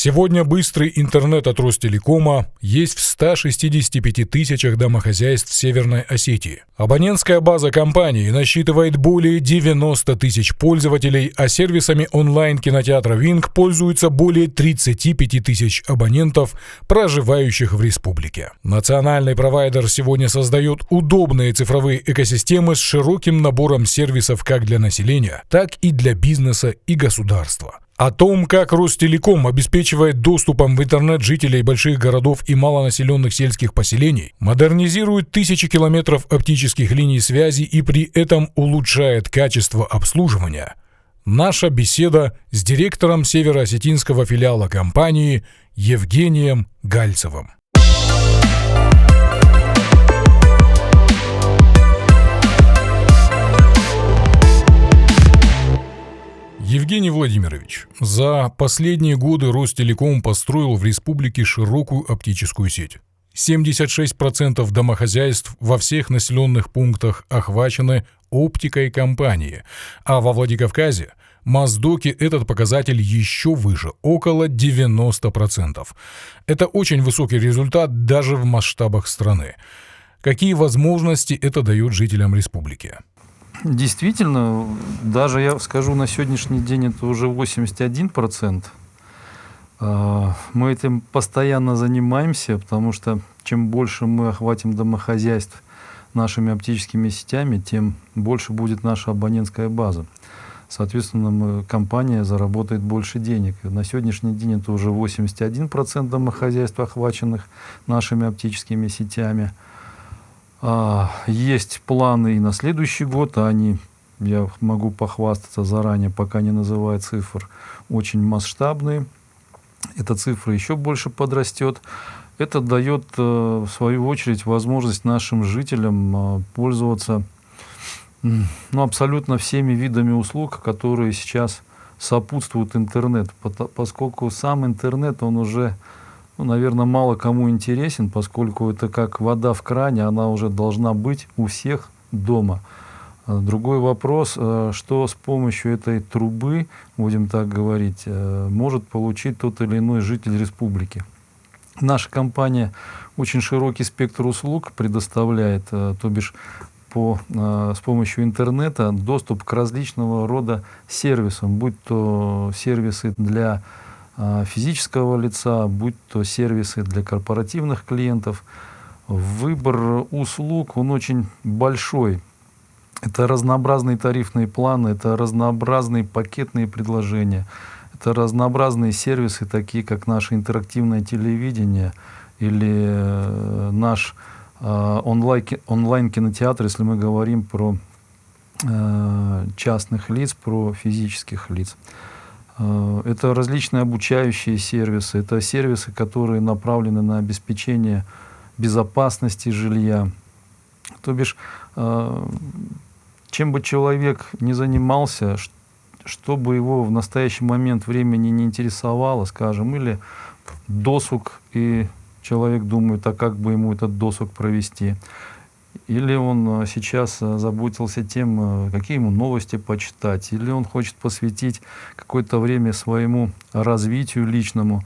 Сегодня быстрый интернет от Ростелекома есть в 165 тысячах домохозяйств Северной Осетии. Абонентская база компании насчитывает более 90 тысяч пользователей, а сервисами онлайн-кинотеатра Wink пользуются более 35 тысяч абонентов, проживающих в республике. Национальный провайдер сегодня создает удобные цифровые экосистемы с широким набором сервисов как для населения, так и для бизнеса и государства. О том, как Ростелеком обеспечивает доступом в интернет жителей больших городов и малонаселенных сельских поселений, модернизирует тысячи километров оптических линий связи и при этом улучшает качество обслуживания, наша беседа с директором североосетинского филиала компании Евгением Гальцевым. Евгений Владимирович, за последние годы Ростелеком построил в республике широкую оптическую сеть. 76% домохозяйств во всех населенных пунктах охвачены оптикой компании, а во Владикавказе, Моздоке этот показатель еще выше, около 90%. Это очень высокий результат даже в масштабах страны. Какие возможности это дает жителям республики? Действительно, даже я скажу, на сегодняшний день это уже 81%. Мы этим постоянно занимаемся, потому что чем больше мы охватим домохозяйств нашими оптическими сетями, тем больше будет наша абонентская база. Соответственно, компания заработает больше денег. На сегодняшний день это уже 81% домохозяйств, охваченных нашими оптическими сетями. Есть планы и на следующий год, я могу похвастаться заранее, пока не называю цифр, очень масштабные. Эта цифра еще больше подрастет. Это дает, в свою очередь, возможность нашим жителям пользоваться абсолютно всеми видами услуг, которые сейчас сопутствуют интернету, поскольку сам интернет, он уже, наверное, мало кому интересен, поскольку это как вода в кране, она уже должна быть у всех дома. Другой вопрос, что с помощью этой трубы, будем так говорить, может получить тот или иной житель республики. Наша компания очень широкий спектр услуг предоставляет, то бишь с помощью интернета доступ к различного рода сервисам, будь то сервисы для физического лица, будь то сервисы для корпоративных клиентов. Выбор услуг, он очень большой. Это разнообразные тарифные планы, это разнообразные пакетные предложения, это разнообразные сервисы, такие как наше интерактивное телевидение или наш онлайн-кинотеатр, если мы говорим про частных лиц, про физических лиц. Это различные обучающие сервисы, это сервисы, которые направлены на обеспечение безопасности жилья. То бишь, чем бы человек ни занимался, что бы его в настоящий момент времени не интересовало, скажем, или досуг, и человек думает, а как бы ему этот досуг провести, или он сейчас заботился тем, какие ему новости почитать, или он хочет посвятить какое-то время своему развитию личному.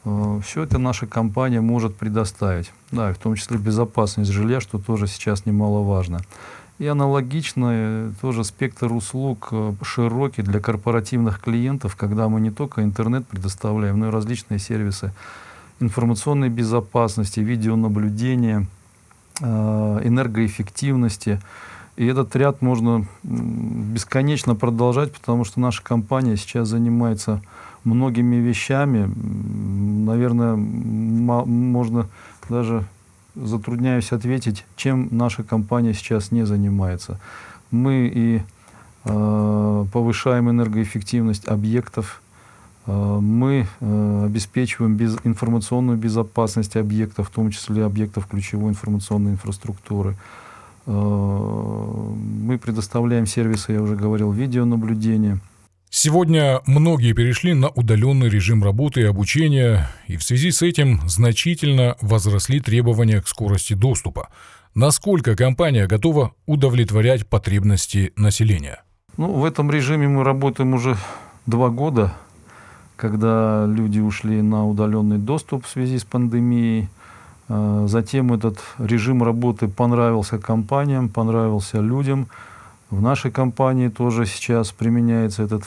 Все это наша компания может предоставить. Да, в том числе безопасность жилья, что тоже сейчас немаловажно. И аналогично тоже спектр услуг широкий для корпоративных клиентов, когда мы не только интернет предоставляем, но и различные сервисы информационной безопасности, видеонаблюдения, энергоэффективности. И этот ряд можно бесконечно продолжать, потому что наша компания сейчас занимается многими вещами. Наверное, можно даже, затрудняюсь ответить, чем наша компания сейчас не занимается. Мы и повышаем энергоэффективность объектов, мы обеспечиваем информационную безопасность объектов, в том числе объектов ключевой информационной инфраструктуры. Мы предоставляем сервисы, я уже говорил, видеонаблюдения. Сегодня многие перешли на удаленный режим работы и обучения, и в связи с этим значительно возросли требования к скорости доступа. Насколько компания готова удовлетворять потребности населения? В этом режиме мы работаем уже 2 года. когда люди ушли на удаленный доступ в связи с пандемией. Затем этот режим работы понравился компаниям, понравился людям. В нашей компании тоже сейчас применяется этот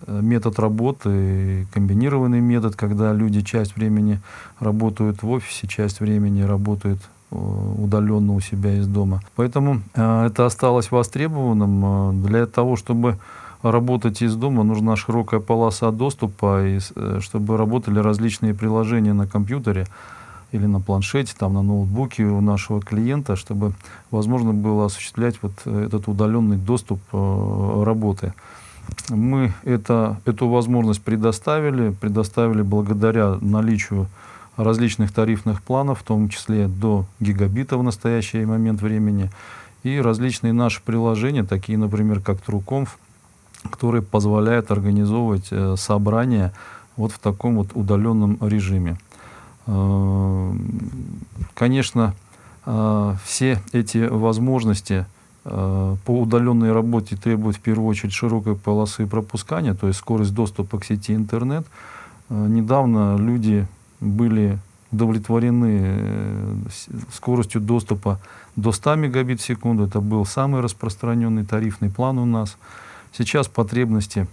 метод работы, комбинированный метод, когда люди часть времени работают в офисе, часть времени работают удаленно у себя из дома. Поэтому это осталось востребованным. Для того, чтобы работать из дома, нужна широкая полоса доступа, и чтобы работали различные приложения на компьютере или на планшете, там, на ноутбуке у нашего клиента, чтобы возможно было осуществлять вот этот удаленный доступ работы. Мы эту возможность предоставили благодаря наличию различных тарифных планов, в том числе до гигабита в настоящий момент времени, и различные наши приложения, такие, например, как TrueConf, которые позволяют организовывать собрания вот в таком вот удаленном режиме. Конечно, все эти возможности по удаленной работе требуют в первую очередь широкой полосы пропускания, то есть скорость доступа к сети интернет. Недавно люди были удовлетворены скоростью доступа до 100 мегабит в секунду. Это был самый распространенный тарифный план у нас. Сейчас потребности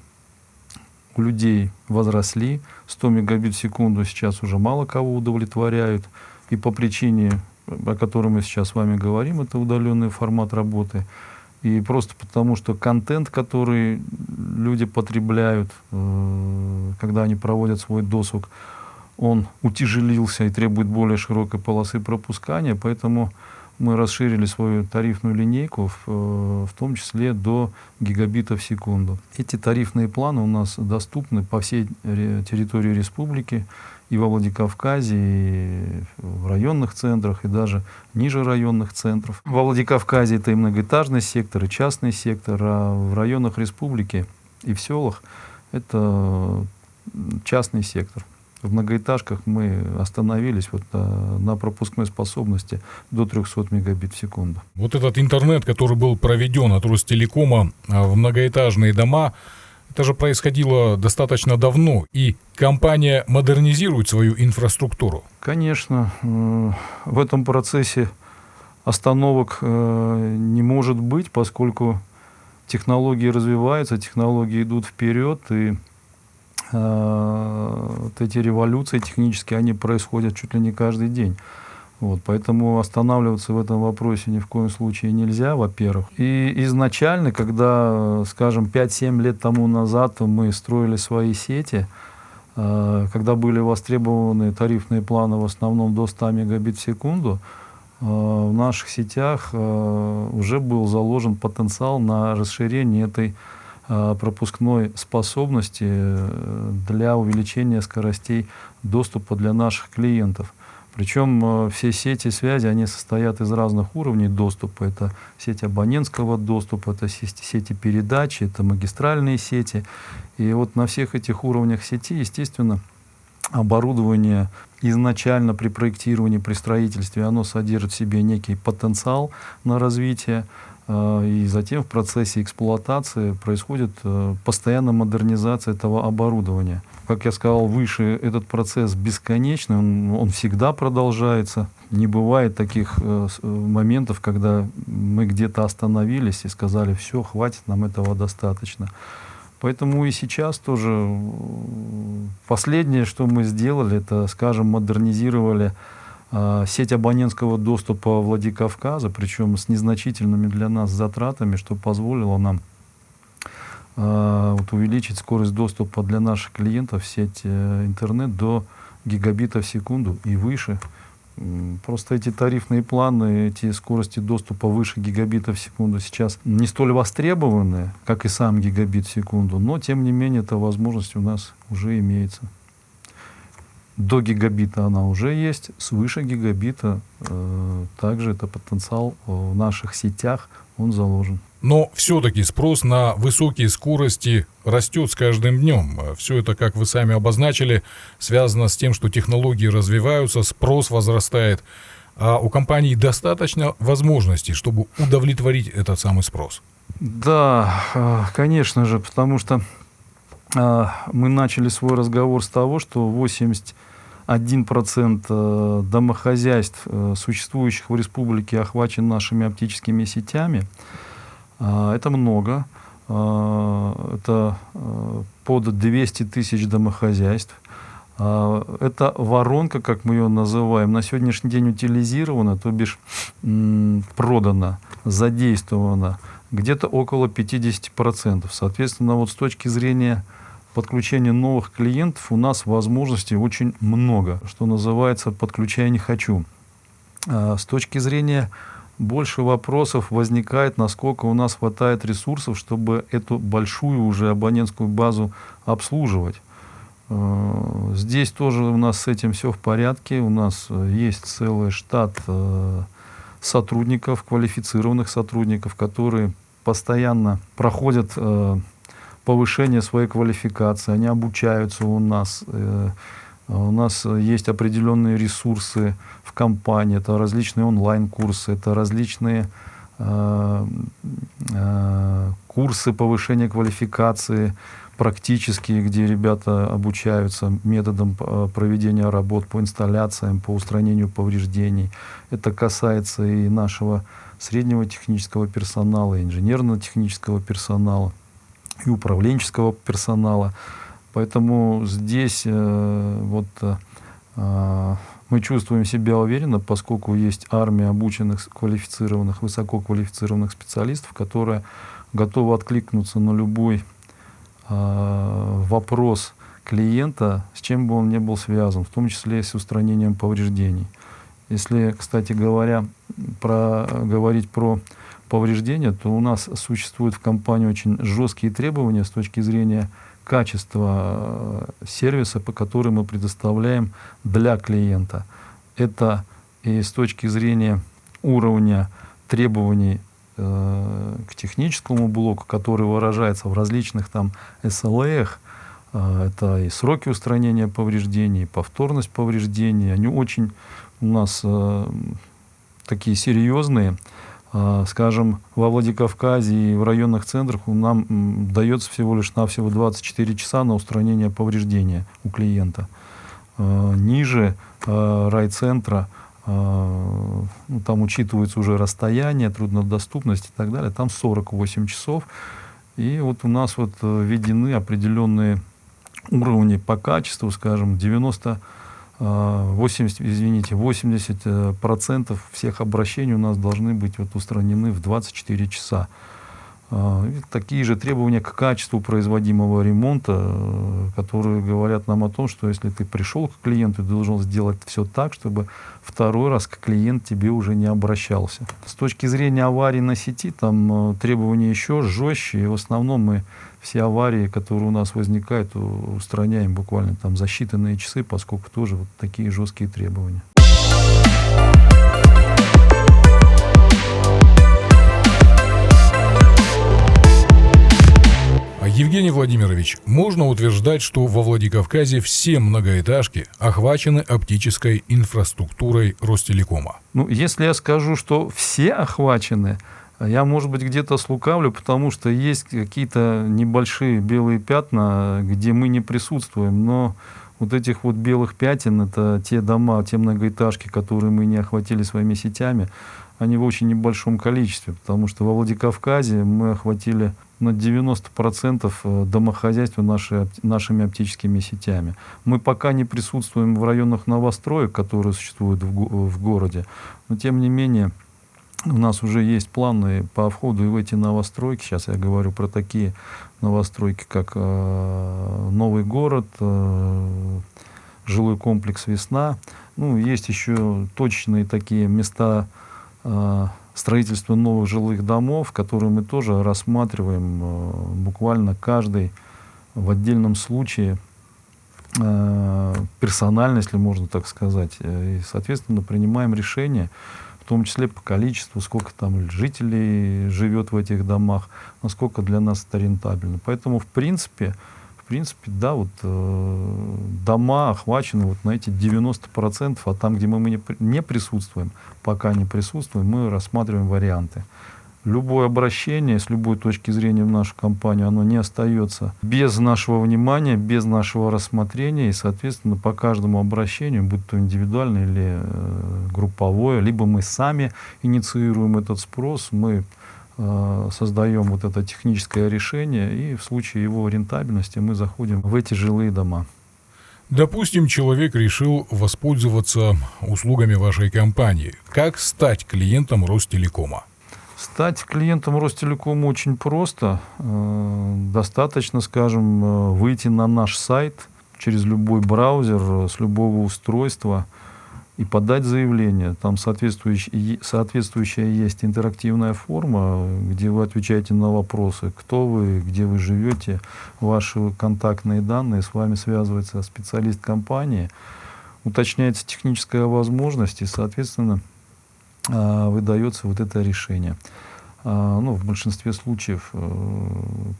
у людей возросли. 100 мегабит в секунду сейчас уже мало кого удовлетворяют. И по причине, о которой мы сейчас с вами говорим, это удаленный формат работы. И просто потому, что контент, который люди потребляют, когда они проводят свой досуг, он утяжелился и требует более широкой полосы пропускания. Поэтому мы расширили свою тарифную линейку, в том числе до гигабита в секунду. Эти тарифные планы у нас доступны по всей территории республики, и во Владикавказе, и в районных центрах, и даже ниже районных центров. Во Владикавказе это и многоэтажный сектор, и частный сектор, а в районах республики и в селах это частный сектор. В многоэтажках мы остановились вот на пропускной способности до 300 мегабит в секунду. Вот этот интернет, который был проведен от Ростелекома в многоэтажные дома, это же происходило достаточно давно, и компания модернизирует свою инфраструктуру. Конечно, в этом процессе остановок не может быть, поскольку технологии развиваются, технологии идут вперед, и вот эти революции технические, они происходят чуть ли не каждый день. Вот, поэтому останавливаться в этом вопросе ни в коем случае нельзя, во-первых. И изначально, когда, скажем, 5-7 лет тому назад мы строили свои сети, когда были востребованы тарифные планы в основном до 100 мегабит в секунду, в наших сетях уже был заложен потенциал на расширение этой пропускной способности для увеличения скоростей доступа для наших клиентов. Причем все сети связи, они состоят из разных уровней доступа. Это сеть абонентского доступа, это сети передачи, это магистральные сети. И вот на всех этих уровнях сети, естественно, оборудование изначально при проектировании, при строительстве, оно содержит в себе некий потенциал на развитие. И затем в процессе эксплуатации происходит постоянная модернизация этого оборудования. Как я сказал выше, этот процесс бесконечный, он всегда продолжается. Не бывает таких моментов, когда мы где-то остановились и сказали: все, хватит, нам этого достаточно. Поэтому и сейчас тоже последнее, что мы сделали, это, скажем, модернизировали сеть абонентского доступа Владикавказа, причем с незначительными для нас затратами, что позволило нам увеличить скорость доступа для наших клиентов в сеть интернет до гигабита в секунду и выше. Просто эти тарифные планы, эти скорости доступа выше гигабита в секунду сейчас не столь востребованы, как и сам гигабит в секунду, но тем не менее эта возможность у нас уже имеется. До гигабита она уже есть, свыше гигабита также это потенциал в наших сетях, он заложен. Но все-таки спрос на высокие скорости растет с каждым днем. Все это, как вы сами обозначили, связано с тем, что технологии развиваются, спрос возрастает. А у компаний достаточно возможностей, чтобы удовлетворить этот самый спрос? Да, конечно же, потому что мы начали свой разговор с того, что 81% домохозяйств, существующих в республике, охвачен нашими оптическими сетями. Это много. Это под 200 тысяч домохозяйств. Эта воронка, как мы ее называем, на сегодняшний день утилизирована, то бишь продана, задействована где-то около 50%. Соответственно, вот с точки зрения подключения новых клиентов у нас возможностей очень много, что называется «подключай не хочу». С точки зрения больше вопросов возникает, насколько у нас хватает ресурсов, чтобы эту большую уже абонентскую базу обслуживать. Здесь тоже у нас с этим все в порядке. У нас есть целый штат сотрудников, квалифицированных сотрудников, которые постоянно проходят повышение своей квалификации, они обучаются у нас. У нас есть определенные ресурсы в компании, это различные онлайн-курсы, это различные курсы повышения квалификации, практические, где ребята обучаются методам проведения работ по инсталляциям, по устранению повреждений. Это касается и нашего среднего технического персонала, и инженерно-технического персонала, и управленческого персонала. Поэтому здесь мы чувствуем себя уверенно, поскольку есть армия обученных, квалифицированных, высококвалифицированных специалистов, которые готовы откликнуться на любой вопрос клиента, с чем бы он ни был связан, в том числе и с устранением повреждений. Если, кстати говоря, говорить про повреждения, то у нас существуют в компании очень жесткие требования с точки зрения качества сервиса, по которому мы предоставляем для клиента. Это и с точки зрения уровня требований к техническому блоку, который выражается в различных там SLA, это и сроки устранения повреждений, и повторность повреждений. Они очень у нас такие серьезные. Скажем, во Владикавказе и в районных центрах нам дается всего лишь навсего 24 часа на устранение повреждения у клиента. Ниже райцентра, там учитывается уже расстояние, труднодоступность и так далее, там 48 часов. И вот у нас вот введены определенные уровни по качеству, скажем, 80% всех обращений у нас должны быть вот устранены в 24 часа. Такие же требования к качеству производимого ремонта, которые говорят нам о том, что если ты пришел к клиенту, ты должен сделать все так, чтобы второй раз клиент тебе уже не обращался. С точки зрения аварий на сети, там требования еще жестче, и в основном мы все аварии, которые у нас возникают, устраняем буквально там за считанные часы, поскольку тоже вот такие жесткие требования. Евгений Владимирович, можно утверждать, что во Владикавказе все многоэтажки охвачены оптической инфраструктурой Ростелекома? Ну, если я скажу, что все охвачены, я, может быть, где-то слукавлю, потому что есть какие-то небольшие белые пятна, где мы не присутствуем, но вот этих вот белых пятен, это те дома, те многоэтажки, которые мы не охватили своими сетями, они в очень небольшом количестве, потому что во Владикавказе мы охватили на 90% домохозяйства нашими оптическими сетями. Мы пока не присутствуем в районах новостроек, которые существуют в городе, но тем не менее у нас уже есть планы по входу и в эти новостройки. Сейчас я говорю про такие новостройки, как Новый город, жилой комплекс «Весна». Ну, есть еще точечные такие места строительства новых жилых домов, которые мы тоже рассматриваем буквально каждый в отдельном случае персонально, если можно так сказать. И, соответственно, принимаем решение, в том числе по количеству, сколько там жителей живет в этих домах, насколько для нас это рентабельно. Поэтому, в принципе, да, вот дома охвачены вот на эти 90%, а там, где мы не присутствуем, пока не присутствуем, мы рассматриваем варианты. любое обращение с любой точки зрения в нашу компанию, оно не остается без нашего внимания, без нашего рассмотрения. И, соответственно, по каждому обращению, будь то индивидуальное или групповое, либо мы сами инициируем этот спрос, мы создаем вот это техническое решение, и в случае его рентабельности мы заходим в эти жилые дома. Допустим, человек решил воспользоваться услугами вашей компании. Как стать клиентом Ростелекома? Стать клиентом Ростелекома очень просто. Достаточно, скажем, выйти на наш сайт через любой браузер, с любого устройства и подать заявление. Там соответствующая есть интерактивная форма, где вы отвечаете на вопросы, кто вы, где вы живете, ваши контактные данные, с вами связывается специалист компании, уточняется техническая возможность и, соответственно, выдается вот это решение. В большинстве случаев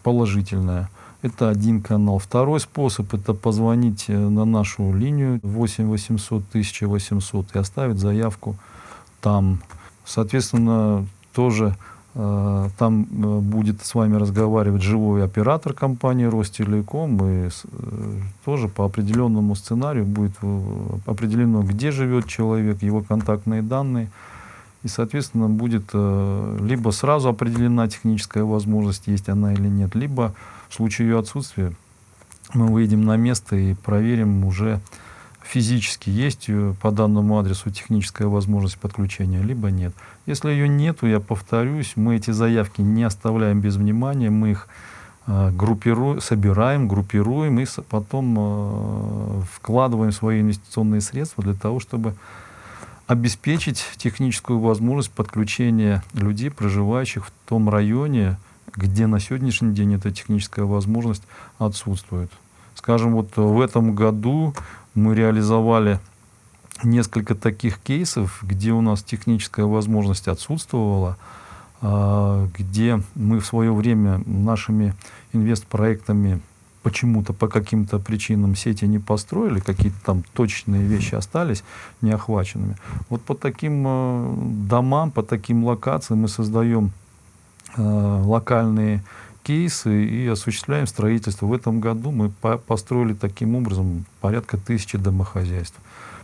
положительное. Это один канал. Второй способ — это позвонить на нашу линию 8 800 1800 и оставить заявку там. Соответственно, тоже там будет с вами разговаривать живой оператор компании Ростелеком, и тоже по определенному сценарию будет определено, где живет человек, его контактные данные. И, соответственно, будет либо сразу определена техническая возможность, есть она или нет, либо в случае ее отсутствия мы выйдем на место и проверим уже физически, есть по данному адресу техническая возможность подключения, либо нет. Если ее нету, я повторюсь, мы эти заявки не оставляем без внимания, мы их собираем, группируем и потом вкладываем свои инвестиционные средства для того, чтобы обеспечить техническую возможность подключения людей, проживающих в том районе, где на сегодняшний день эта техническая возможность отсутствует. Скажем, вот в этом году мы реализовали несколько таких кейсов, где у нас техническая возможность отсутствовала, где мы в свое время нашими инвестпроектами почему-то по каким-то причинам сети не построили, какие-то там точечные вещи остались неохваченными. Вот по таким домам, по таким локациям мы создаем локальные кейсы и осуществляем строительство. В этом году мы построили таким образом порядка 1000 домохозяйств.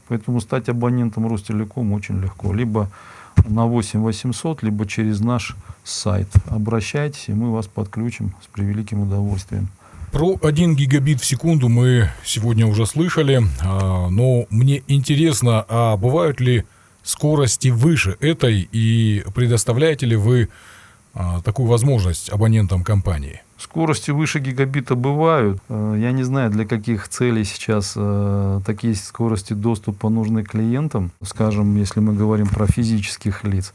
Поэтому стать абонентом Ростелекома очень легко. Либо на 8 800, либо через наш сайт. Обращайтесь, и мы вас подключим с превеликим удовольствием. Про 1 гигабит в секунду мы сегодня уже слышали, но мне интересно, а бывают ли скорости выше этой, и предоставляете ли вы такую возможность абонентам компании? Скорости выше гигабита бывают. Я не знаю, для каких целей сейчас такие скорости доступа нужны клиентам. Скажем, если мы говорим про физических лиц.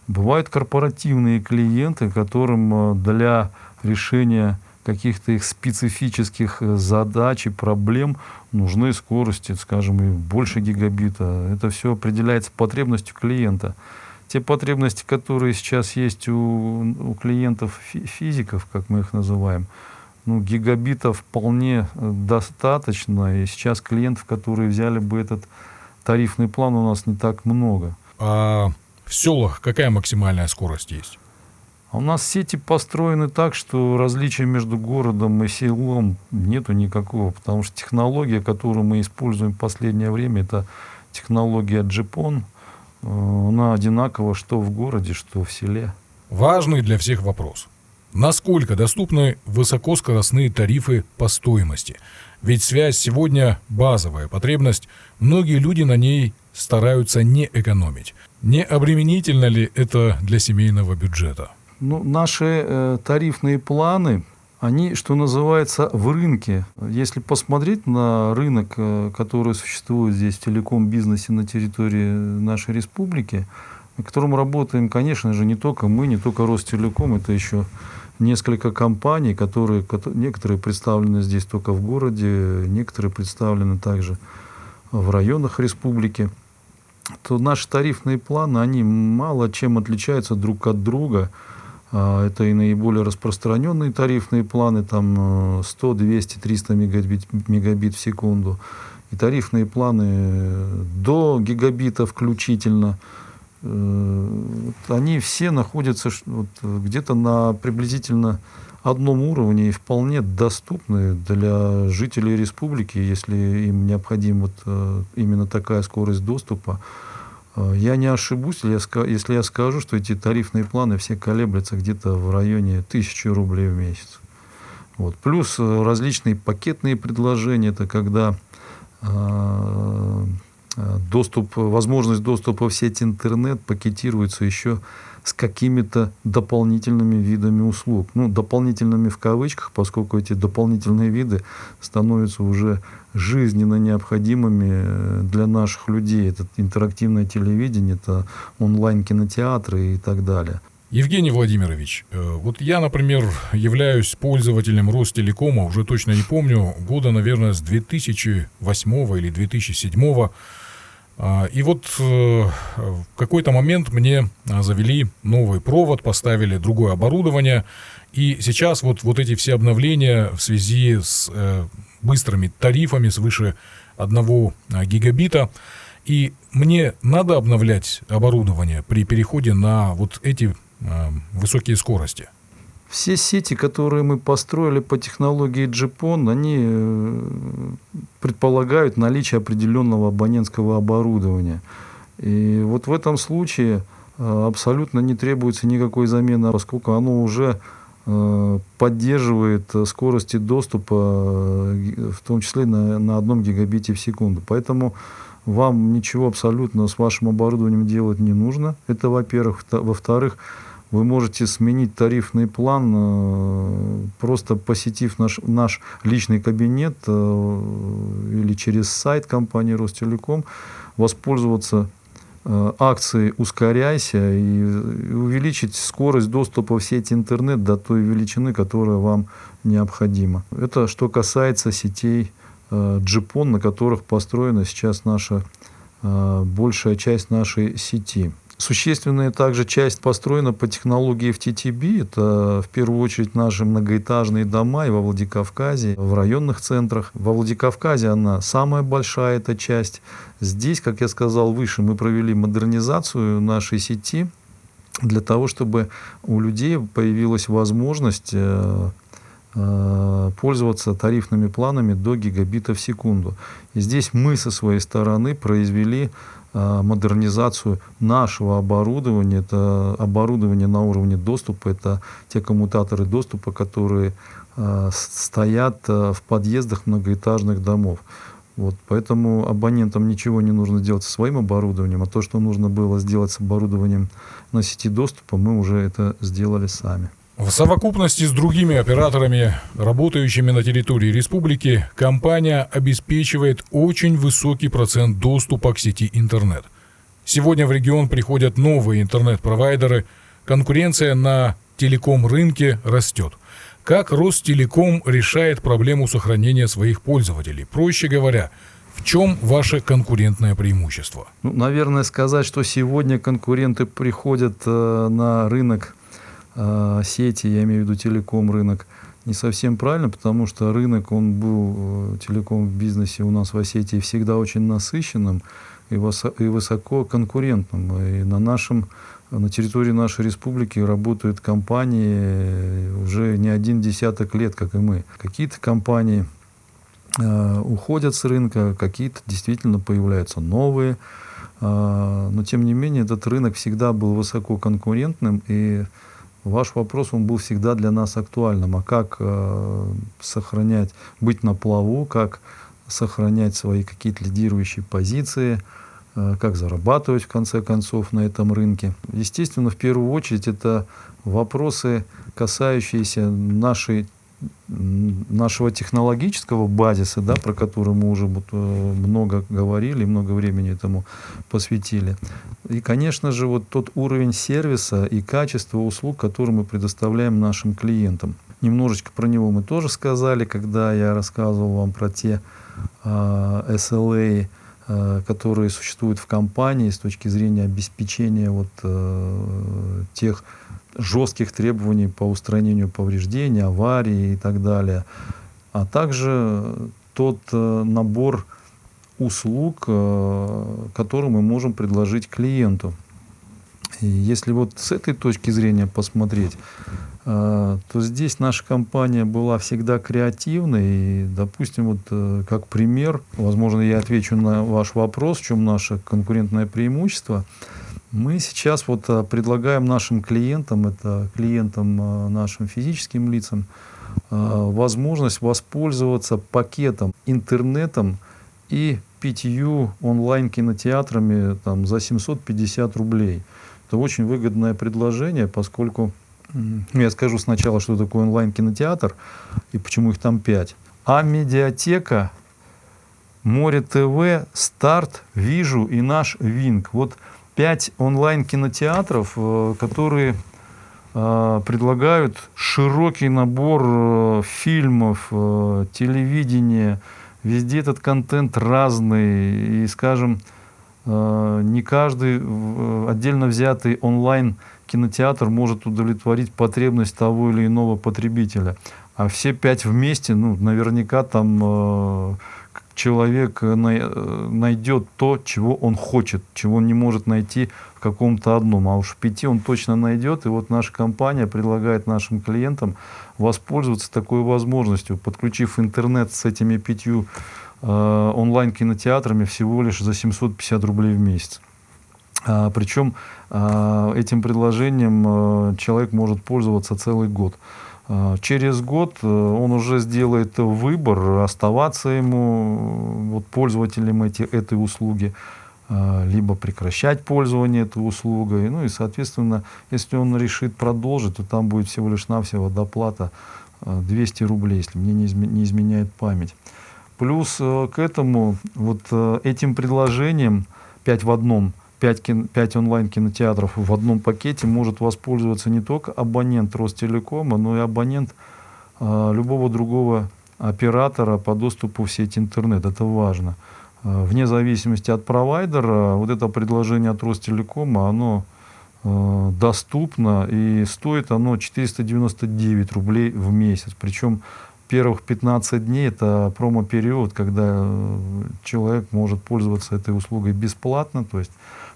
Бывают корпоративные клиенты, которым для решения каких-то их специфических задач и проблем нужны скорости, скажем, и больше гигабита. Это все определяется потребностью клиента. Те потребности, которые сейчас есть у клиентов физиков, как мы их называем, гигабита вполне достаточно. И сейчас клиентов, которые взяли бы этот тарифный план, у нас не так много. А в селах какая максимальная скорость есть? У нас сети построены так, что различия между городом и селом нету никакого, потому что технология, которую мы используем в последнее время, это технология GPON. Она одинакова что в городе, что в селе. Важный для всех вопрос. Насколько доступны высокоскоростные тарифы по стоимости? Ведь связь сегодня базовая потребность, многие люди на ней стараются не экономить. Не обременительно ли это для семейного бюджета? Наши тарифные планы, они, что называется, в рынке. Если посмотреть на рынок, который существует здесь в телеком-бизнесе на территории нашей республики, на котором работаем, конечно же, не только мы, не только Ростелеком, это еще несколько компаний, некоторые представлены здесь только в городе, некоторые представлены также в районах республики, то наши тарифные планы, они мало чем отличаются друг от друга. Это и наиболее распространенные тарифные планы, там 100, 200, 300 мегабит в секунду. И тарифные планы до гигабита включительно. они все находятся где-то на приблизительно одном уровне и вполне доступны для жителей республики, если им необходима именно такая скорость доступа. Я не ошибусь, если я скажу, что эти тарифные планы все колеблются где-то в районе 1000 рублей в месяц. Вот. Плюс различные пакетные предложения, это когда возможность доступа в сеть интернет пакетируется еще с какими-то дополнительными видами услуг. Ну, дополнительными в кавычках, поскольку эти дополнительные виды становятся уже жизненно необходимыми для наших людей. Это интерактивное телевидение, это онлайн-кинотеатры и так далее. Евгений Владимирович, вот я, например, являюсь пользователем Ростелекома, уже точно не помню, года, наверное, с 2008 или 2007. И вот в какой-то момент мне завели новый провод, поставили другое оборудование. И сейчас вот эти все обновления в связи с быстрыми тарифами свыше 1 гигабита. И мне надо обновлять оборудование при переходе на вот эти высокие скорости. Все сети, которые мы построили по технологии GPON, они предполагают наличие определенного абонентского оборудования. И вот в этом случае абсолютно не требуется никакой замены, поскольку оно уже поддерживает скорости доступа, в том числе на 1 гигабите в секунду. Поэтому вам ничего абсолютно с вашим оборудованием делать не нужно. Это во-первых. Во-вторых, вы можете сменить тарифный план, просто посетив наш личный кабинет или через сайт компании Ростелеком, воспользоваться акцией «Ускоряйся» и увеличить скорость доступа в сеть интернет до той величины, которая вам необходима. Это что касается сетей GPON, на которых построена сейчас большая часть нашей сети. Существенная также часть построена по технологии FTTB. Это в первую очередь наши многоэтажные дома и во Владикавказе, в районных центрах. Во Владикавказе она самая большая эта часть. Здесь, как я сказал выше, мы провели модернизацию нашей сети для того, чтобы у людей появилась возможность пользоваться тарифными планами до гигабита в секунду. И здесь мы со своей стороны произвели модернизацию нашего оборудования. Это оборудование на уровне доступа, это те коммутаторы доступа, которые стоят в подъездах многоэтажных домов. Вот, поэтому абонентам ничего не нужно делать со своим оборудованием, а то, что нужно было сделать с оборудованием на сети доступа, мы уже это сделали сами. В совокупности с другими операторами, работающими на территории республики, компания обеспечивает очень высокий процент доступа к сети интернет. Сегодня в регион приходят новые интернет-провайдеры, конкуренция на телеком-рынке растет. Как Ростелеком решает проблему сохранения своих пользователей? Проще говоря, в чем ваше конкурентное преимущество? Наверное, сказать, что сегодня конкуренты приходят на рынок сети, я имею в виду телеком-рынок, не совсем правильно, потому что рынок, он был телеком в бизнесе у нас в Осетии всегда очень насыщенным и высоко конкурентным. И на территории нашей республики работают компании уже не 10 лет, как и мы. Какие-то компании уходят с рынка, какие-то действительно появляются новые. Но, тем не менее, этот рынок всегда был высоко конкурентным, и ваш вопрос, он был всегда для нас актуальным. А как сохранять, быть на плаву, как сохранять свои какие-то лидирующие позиции, как зарабатывать, в конце концов, на этом рынке. Естественно, в первую очередь, это вопросы, касающиеся нашего технологического базиса, да, про который мы уже много говорили, много времени этому посвятили. И, конечно же, вот тот уровень сервиса и качества услуг, который мы предоставляем нашим клиентам. Немножечко про него мы тоже сказали, когда я рассказывал вам про те SLA, которые существуют в компании с точки зрения обеспечения тех жестких требований по устранению повреждений, аварий и так далее, а также тот набор услуг, который мы можем предложить клиенту. И если вот с этой точки зрения посмотреть, то здесь наша компания была всегда креативной. И, допустим, вот как пример, возможно, я отвечу на ваш вопрос, в чем наше конкурентное преимущество. Мы сейчас вот предлагаем нашим клиентам, это клиентам нашим физическим лицам, возможность воспользоваться пакетом, интернетом и 5 онлайн-кинотеатрами там, за 750 рублей. Это очень выгодное предложение, поскольку, я скажу сначала, что такое онлайн-кинотеатр и почему их там 5. А-медиатека, Море ТВ, Старт, Вижу и наш Винг. Вот 5 онлайн-кинотеатров, которые предлагают широкий набор фильмов, телевидения. Везде этот контент разный. И, скажем, не каждый отдельно взятый онлайн-кинотеатр может удовлетворить потребность того или иного потребителя. А все 5 вместе, ну, наверняка там человек найдет то, чего он хочет, чего он не может найти в каком-то одном. А уж в 5 он точно найдет. И вот наша компания предлагает нашим клиентам воспользоваться такой возможностью, подключив интернет с этими 5 онлайн-кинотеатрами всего лишь за 750 рублей в месяц. Причем этим предложением человек может пользоваться целый год. Через год он уже сделает выбор, оставаться ему вот, пользователем этой услуги, либо прекращать пользование этой услугой. Ну и, соответственно, если он решит продолжить, то там будет всего лишь навсего доплата 200 рублей, если мне не изменяет память. Плюс к этому вот этим предложением 5 в одном, 5 онлайн-кинотеатров в одном пакете может воспользоваться не только абонент Ростелекома, но и абонент любого другого оператора по доступу в сеть интернет. Это важно. Вне зависимости от провайдера, вот это предложение от Ростелекома, оно доступно, и стоит оно 499 рублей в месяц. Причем первых 15 дней это промо-период, когда человек может пользоваться этой услугой бесплатно, то есть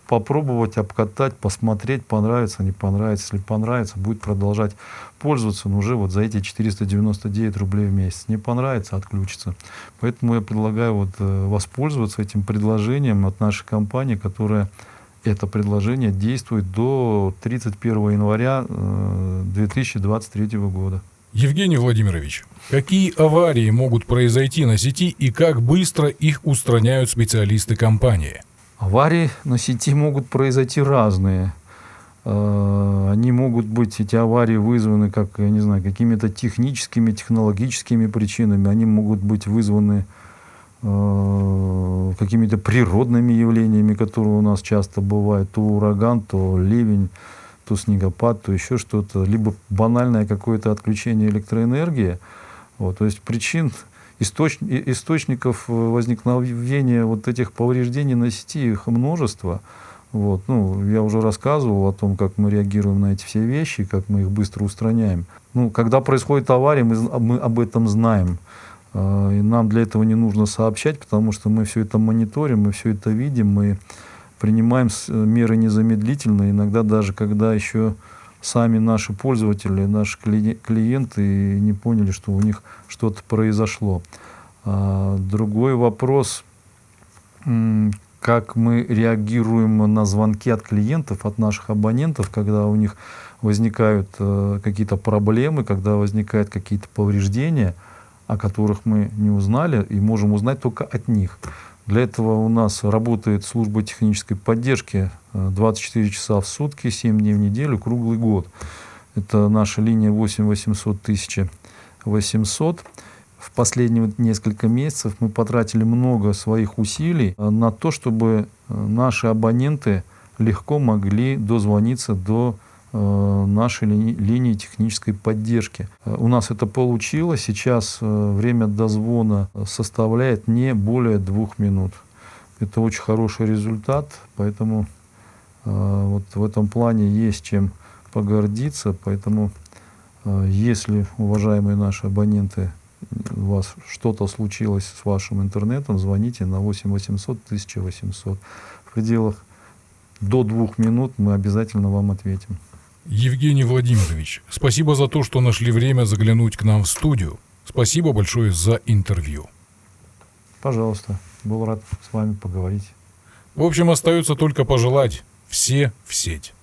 попробовать, обкатать, посмотреть, понравится, не понравится. Если понравится, будет продолжать пользоваться, но уже вот за эти 499 рублей в месяц. Не понравится, отключится. Поэтому я предлагаю вот воспользоваться этим предложением от нашей компании, которая это предложение действует до 31 января 2023 года. Евгений Владимирович, какие аварии могут произойти на сети и как быстро их устраняют специалисты компании? Аварии на сети могут произойти разные. Они могут быть, эти аварии вызваны, как, я не знаю, какими-то техническими, технологическими причинами. Они могут быть вызваны какими-то природными явлениями, которые у нас часто бывают. То ураган, то ливень, то снегопад, то еще что-то. Либо банальное какое-то отключение электроэнергии. Вот, то есть причин... Источников возникновения вот этих повреждений на сети, их множество. Вот. Ну, я уже рассказывал о том, как мы реагируем на эти все вещи, как мы их быстро устраняем. Ну, когда происходит авария, мы об этом знаем. И нам для этого не нужно сообщать, потому что мы все это мониторим, мы все это видим, мы принимаем меры незамедлительно. Иногда даже когда еще сами наши пользователи, наши клиенты не поняли, что у них что-то произошло. Другой вопрос, как мы реагируем на звонки от клиентов, от наших абонентов, когда у них возникают какие-то проблемы, когда возникают какие-то повреждения, о которых мы не узнали и можем узнать только от них. Для этого у нас работает служба технической поддержки 24 часа в сутки, 7 дней в неделю, круглый год. Это наша линия 8 800 1800. В последние несколько месяцев мы потратили много своих усилий на то, чтобы наши абоненты легко могли дозвониться до нашей линии технической поддержки. У нас это получилось. Сейчас время дозвона составляет не более 2 минут. Это очень хороший результат, поэтому вот в этом плане есть чем погордиться. Поэтому, если, уважаемые наши абоненты, у вас что-то случилось с вашим интернетом, звоните на 8 800 1800. В пределах до 2 минут мы обязательно вам ответим. Евгений Владимирович, спасибо за то, что нашли время заглянуть к нам в студию. Спасибо большое за интервью. Пожалуйста, был рад с вами поговорить. В общем, остается только пожелать все в сеть.